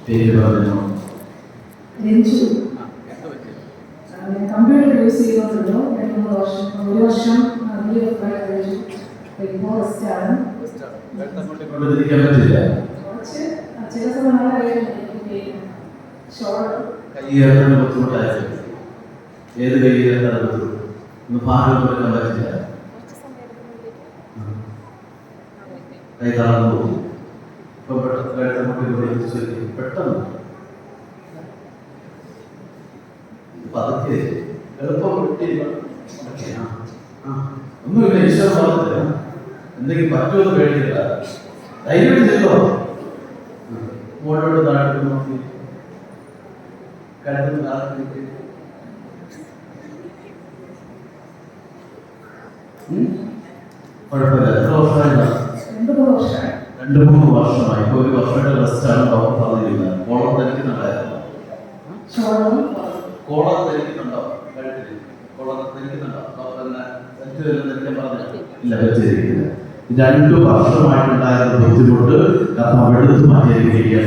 പേര് പറഞ്ഞു. Computer use ചെയ്തോണ്ടല്ലോ 2-3 വർഷം, 1 വർഷം കഴിച്ചു. ഇപ്പോൾ റെസ്റ്റാണ്. കൊണ്ടിരിക്കാൻ പറ്റില്ല. ചില സമയങ്ങളിൽ കൈയേറാൻ ബുദ്ധിമുട്ടായിരുന്നു. ഏത് കൈയേറാൻ ബുദ്ധിമുട്ട്? ഒന്ന് ഭാരം കൊടുക്കാൻ പറ്റില്ല. കൈ താഴ്ന്നു പോകും. ഇപ്പൊ പെട്ടെന്ന് പതുക്കെ എളുപ്പം കിട്ടി. ഒന്നുമില്ല, ഈശ്വര ഭാഗത്തില്ല. എന്തെങ്കിലും പറ്റുമെന്ന് പേടിക്കില്ല. ധൈര്യമായിട്ട് ചെല്ലോ. മുകളിലോട്ട് താഴോട്ട് നോക്കി കഴുത്തിന് താഴത്തേക്ക് കുഴപ്പമില്ല. എത്ര വർഷമായില്ല? 2-3 വർഷമായി. ഇപ്പൊ 1 വർഷമായിട്ട് റെസ്റ്റാണ് ഡോക്ടർ പറഞ്ഞിരിക്കുന്നത്. കോളം ധരിക്കുന്നുണ്ടായിരുന്നു. കോളം ധരിക്കുന്നുണ്ടോ? കഴുത്തിൽ കോളം ധരിക്കുന്നുണ്ടോ? ഡോക്ടറിനെ ധരിക്കാൻ പറഞ്ഞു. ഇല്ല, വെച്ചിരിക്കില്ല. 2 വർഷമായിട്ടുണ്ടായിരുന്ന ബുദ്ധിമുട്ട് എടുത്തു മാറ്റിയിരിക്കുക.